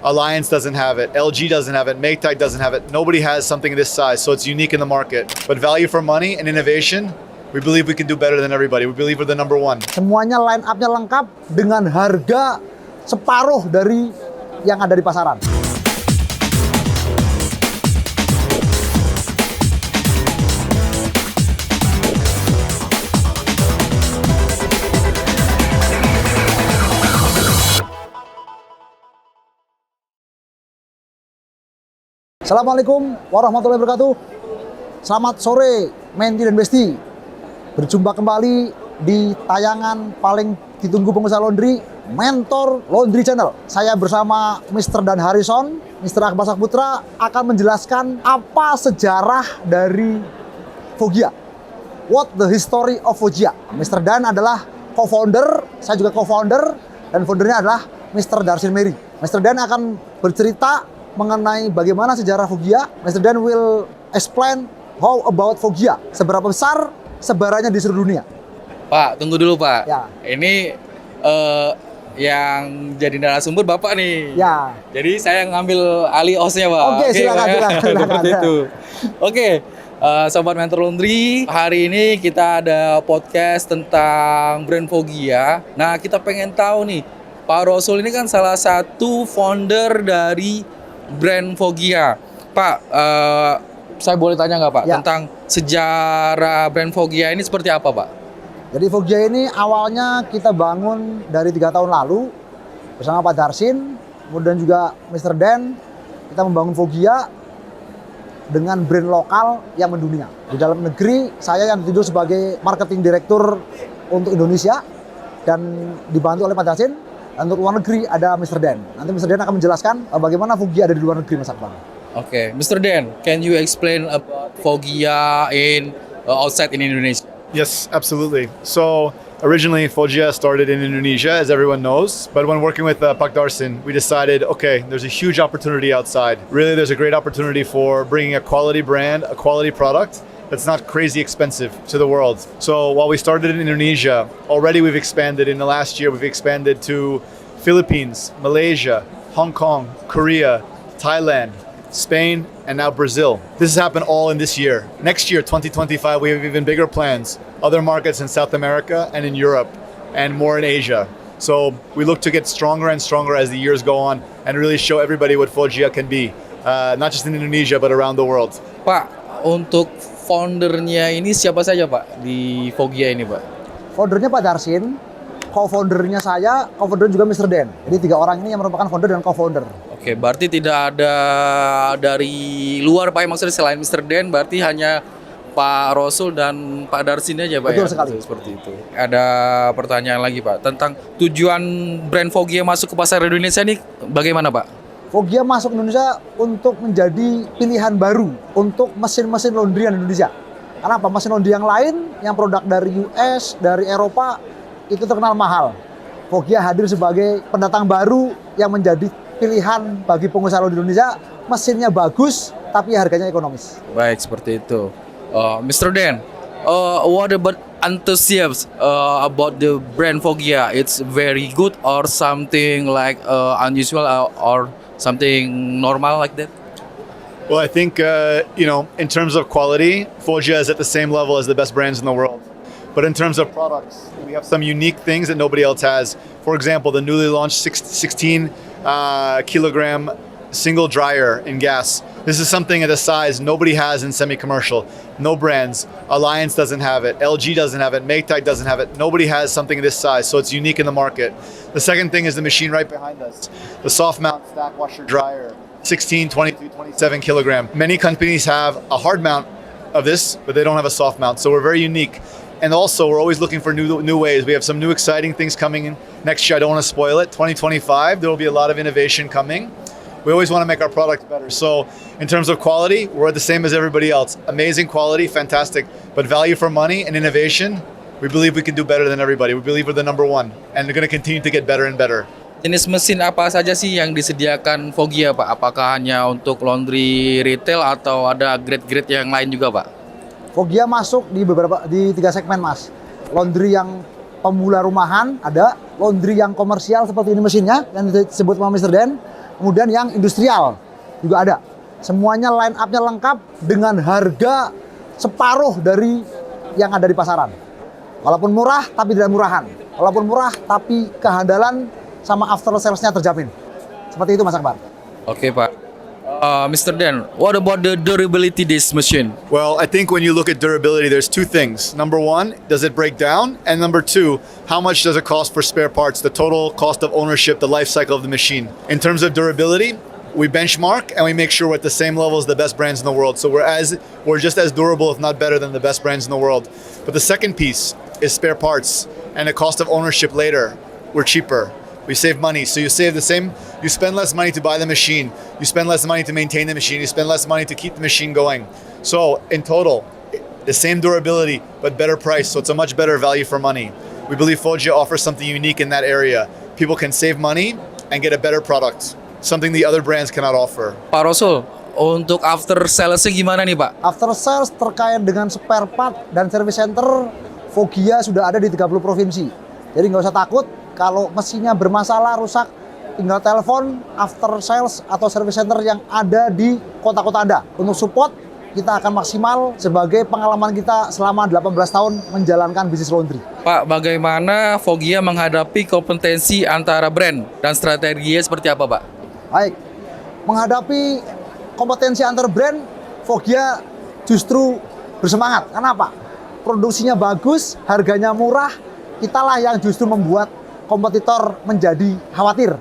Alliance doesn't have it. LG doesn't have it. Maytag doesn't have it. Nobody has something this size, so it's unique in the market. But value for money and innovation, we believe we can do better than everybody. We believe we're the number one. Semuanya line up-nya lengkap dengan harga separuh dari yang ada di pasaran. Assalamualaikum warahmatullahi wabarakatuh. Selamat sore, Menti dan Besti. Berjumpa kembali di tayangan paling ditunggu pengusaha laundry, Mentor Laundry Channel. Saya bersama Mr. Dan Harrison, Mr. Akbar Saputra akan menjelaskan apa sejarah dari Foggia. What the history of Foggia. Mr. Dan adalah co-founder, saya juga co-founder, dan foundernya adalah Mr. Darsin Mary. Mr. Dan akan bercerita mengenai bagaimana sejarah Foggia. Mr. Dan will explain how about Foggia. Seberapa besar sebarannya di seluruh dunia. Pak, tunggu dulu Pak. Ya. Ini yang jadi narasumber Bapak nih. Ya. Jadi saya ngambil alih hostnya Pak. Oke, silakan. Seperti itu. Oke, Sobat Mentor Laundry, hari ini kita ada podcast tentang brand Foggia. Nah, kita pengen tahu nih, Pak Rasul ini kan salah satu founder dari brand Foggia. Pak, saya boleh tanya nggak Pak Ya. tentang sejarah brand Foggia ini seperti apa Pak? Jadi Foggia ini awalnya kita bangun dari 3 tahun lalu bersama Pak Darsin, kemudian juga Mr. Dan. Kita membangun Foggia dengan brand lokal yang mendunia. Di dalam negeri, saya yang dituduh sebagai marketing director untuk Indonesia dan dibantu oleh Pak Darsin. Untuk luar negeri ada Mr. Dan. Nanti Mr. Dan akan menjelaskan bagaimana Foggia ada di luar negeri, Mas Akbar. Okay, Mr. Dan, can you explain about Foggia in outside in Indonesia? Yes, absolutely. So originally Foggia started in Indonesia, as everyone knows. But when working with Pak Darsin, we decided, okay, there's a huge opportunity outside. Really, there's a great opportunity for bringing a quality brand, a quality product that's not crazy expensive to the world. So while we started in Indonesia, already we've expanded. In the last year, we've expanded to Philippines, Malaysia, Hong Kong, Korea, Thailand, Spain, and now Brazil. This has happened all in this year. Next year, 2025, we have even bigger plans. Other markets in South America and in Europe, and more in Asia. So we look to get stronger and stronger as the years go on and really show everybody what Foggia can be, not just in Indonesia, but around the world. Pak, untuk foundernya ini siapa saja Pak di Foggia ini Pak? Foundernya Pak Darsin, co-foundernya saya, co-founder juga Mr. Dan. Jadi 3 orang ini yang merupakan founder dan co-founder. Oke, berarti tidak ada dari luar Pak, maksudnya selain Mr. Dan, berarti hanya Pak Rasul dan Pak Darsin aja Pak. Betul ya? sekali. Seperti itu. Ada pertanyaan lagi Pak, tentang tujuan brand Foggia masuk ke pasar Indonesia ini bagaimana Pak? Foggia masuk Indonesia untuk menjadi pilihan baru untuk mesin-mesin laundry di Indonesia. Karena apa? Mesin laundry yang lain, yang produk dari US, dari Eropa, itu terkenal mahal. Foggia hadir sebagai pendatang baru yang menjadi pilihan bagi pengusaha laundry Indonesia. Mesinnya bagus, tapi harganya ekonomis. Baik, seperti itu. Mr. Dan, what about enthusiasm about the brand Foggia? It's very good or something like unusual or something normal like that? Well, I think, in terms of quality, Foggia is at the same level as the best brands in the world. But in terms of products, we have some unique things that nobody else has. For example, the newly launched 16 kilogram single dryer in gas. This is something at a size nobody has in semi-commercial. No brands. Alliance doesn't have it. LG doesn't have it. Maytag doesn't have it. Nobody has something this size, so it's unique in the market. The second thing is the machine right behind us. The soft mount stack washer dryer. 16, 22, 27 kilogram. Many companies have a hard mount of this, but they don't have a soft mount, so we're very unique. And also, we're always looking for new ways. We have some new exciting things coming in next year. I don't want to spoil it. 2025, there will be a lot of innovation coming. We always want to make our product better. So in terms of quality, we're the same as everybody else. Amazing quality, fantastic. But value for money and innovation, we believe we can do better than everybody. We believe we're the number one. And we're going to continue to get better and better. Jenis mesin apa saja sih yang disediakan Foggia Pak? Apakah hanya untuk laundry retail atau ada grade-grade yang lain juga Pak? Foggia masuk di 3 segmen, Mas. Laundry yang pemula rumahan ada, laundry yang komersial seperti ini mesinnya yang disebut sama Mr. Dan, kemudian yang industrial juga ada. Semuanya line up-nya lengkap dengan harga separuh dari yang ada di pasaran. Walaupun murah tapi tidak murahan. Walaupun murah tapi kehandalan sama after sales-nya terjamin. Seperti itu Mas Akbar. Oke Pak. Mr. Dan, what about the durability this machine? Well, I think when you look at durability, there's two things. Number one, does it break down? And number two, how much does it cost for spare parts, the total cost of ownership, the life cycle of the machine? In terms of durability, we benchmark and we make sure we're at the same level as the best brands in the world. So we're just as durable, if not better, than the best brands in the world. But the second piece is spare parts and the cost of ownership later. We're cheaper. We save money. So you save the same, you spend less money to buy the machine. You spend less money to maintain the machine. You spend less money to keep the machine going. So in total, the same durability, but better price. So it's a much better value for money. We believe Foggia offers something unique in that area. People can save money and get a better product. Something the other brands cannot offer. Pak Rasul, untuk after sales-nya gimana nih Pak? After sales terkait dengan spare part dan service center, Foggia sudah ada di 30 provinsi. Jadi nggak usah takut kalau mesinnya bermasalah, rusak, tinggal telepon after sales atau service center yang ada di kota-kota Anda. Untuk support, kita akan maksimal sebagai pengalaman kita selama 18 tahun menjalankan bisnis laundry. Pak, bagaimana Foggia menghadapi kompetensi antara brand dan strateginya seperti apa Pak? Baik, menghadapi kompetensi antar brand, Foggia justru bersemangat. Kenapa? Produksinya bagus, harganya murah, kitalah yang justru membuat kompetitor menjadi khawatir.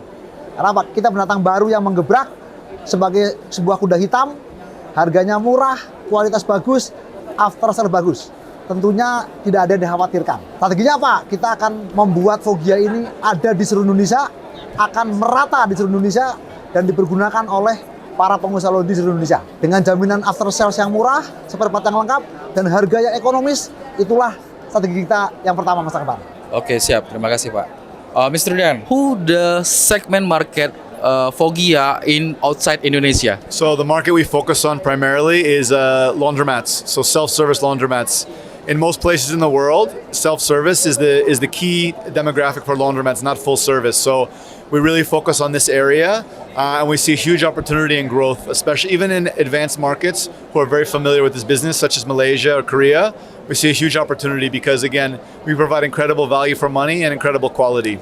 Kenapa? Kita pendatang baru yang menggebrak sebagai sebuah kuda hitam, harganya murah, kualitas bagus, after sales bagus. Tentunya tidak ada yang dikhawatirkan. Strateginya apa? Kita akan membuat Foggia ini ada di seluruh Indonesia, akan merata di seluruh Indonesia, dan dipergunakan oleh para pengusaha laundry di seluruh Indonesia. Dengan jaminan after sales yang murah, spare part yang lengkap, dan harga yang ekonomis, itulah strategi kita yang pertama, Mas Akbar. Oke, siap. Terima kasih Pak. Mr. Dan, who the segment market Foggia in outside Indonesia? So the market we focus on primarily is laundromats, so self-service laundromats. In most places in the world, self-service is the key demographic for laundromats, not full service. So we really focus on this area, and we see huge opportunity and growth, especially even in advanced markets who are very familiar with this business, such as Malaysia or Korea. We see a huge opportunity because, again, we provide incredible value for money and incredible quality.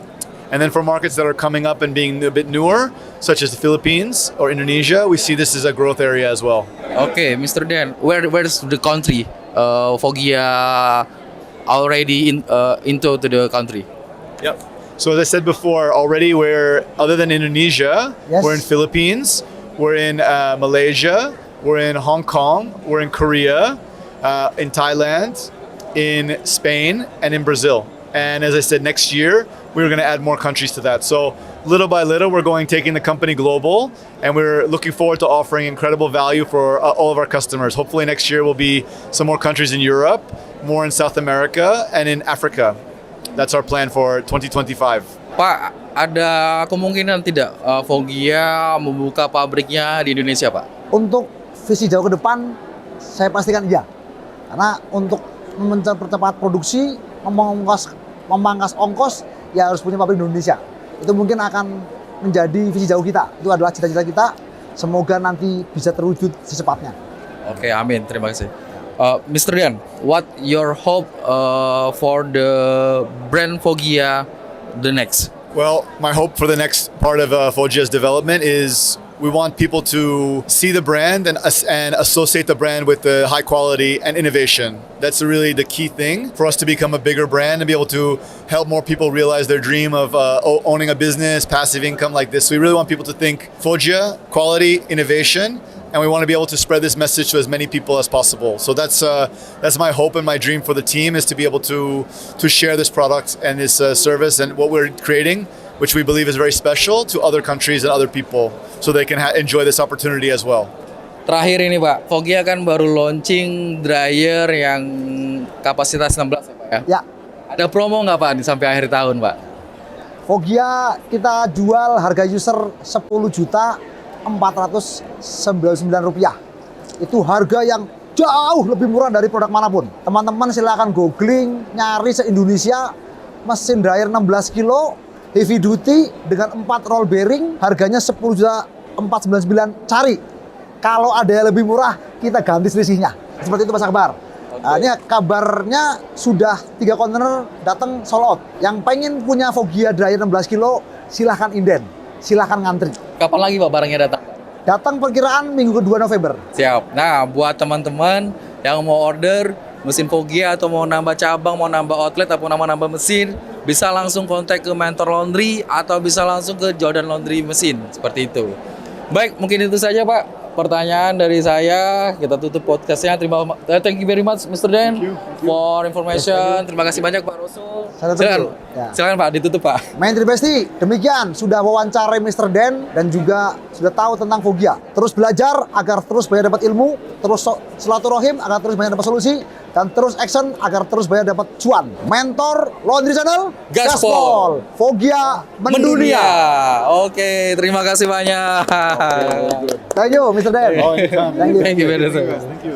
And then for markets that are coming up and being a bit newer, such as the Philippines or Indonesia, we see this as a growth area as well. Okay, Mr. Dan, where's the country Foggia already into the country? Yep. So as I said before, already we're, other than Indonesia, Yes. we're in Philippines, we're in Malaysia, we're in Hong Kong, we're in Korea, in Thailand, in Spain, and in Brazil. And as I said, next year, we're going to add more countries to that. So little by little, we're taking the company global, and we're looking forward to offering incredible value for all of our customers. Hopefully next year will be some more countries in Europe, more in South America, and in Africa. That's our plan for 2025. Pak, ada kemungkinan tidak Foggia membuka pabriknya di Indonesia, Pak? Untuk visi jauh ke depan, saya pastikan iya. Karena untuk mempercepat produksi, memangkas ongkos, ya harus punya pabrik di Indonesia. Itu mungkin akan menjadi visi jauh kita. Itu adalah cita-cita kita. Semoga nanti bisa terwujud secepatnya. Oke, amin. Terima kasih. Mr. Dan, what your hope for the brand Foggia the next? Well, my hope for the next part of Foggia's development is we want people to see the brand and associate the brand with the high quality and innovation. That's really the key thing for us to become a bigger brand and be able to help more people realize their dream of owning a business, passive income like this. We really want people to think Foggia, quality, innovation, and we want to be able to spread this message to as many people as possible. So that's my hope and my dream for the team, is to be able to share this product and this service and what we're creating, which we believe is very special, to other countries and other people, so they can enjoy this opportunity as well. Terakhir ini Pak, Foggia kan baru launching dryer yang kapasitas 16 ya Pak ya? Ya, Ada promo nggak Pak sampai akhir tahun Pak? Foggia kita jual harga user 10.499 rupiah. Itu harga yang jauh lebih murah dari produk manapun. Teman-teman silakan googling, nyari se-Indonesia mesin dryer 16 kilo heavy duty dengan 4 roll bearing, harganya 10.499.000. Cari. Kalau ada yang lebih murah, kita ganti selisihnya. Seperti itu Mas Akbar. Nah, ini kabarnya sudah 3 kontainer datang sold out. Yang pengen punya Foggia dryer 16 kilo, silahkan inden. Silahkan ngantri. Kapan lagi Pak barangnya datang? Datang perkiraan minggu ke-2 November. Siap. Nah, buat teman-teman yang mau order mesin Foggia atau mau nambah cabang, mau nambah outlet atau mau nambah mesin, bisa langsung kontak ke Mentor Laundry atau bisa langsung ke Jordan Laundry Mesin, seperti itu. Baik, mungkin itu saja Pak pertanyaan dari saya. Kita tutup podcastnya. Thank you very much Mr. Dan for information. Terima kasih banyak Pak Rasul. Silakan, silakan Pak, ditutup Pak. Main Besti, demikian sudah wawancarai Mr. Dan juga sudah tahu tentang Foggia. Terus belajar agar terus banyak dapat ilmu, terus silaturahim agar terus banyak dapat solusi, dan terus action agar terus banyak dapat cuan. Mentor Laundry Channel, Gaspol. Foggia mendunia. Oke, terima kasih banyak. Thank you Mr. Dan. Oh, anytime. Thank you. Thank you very much. Thank you.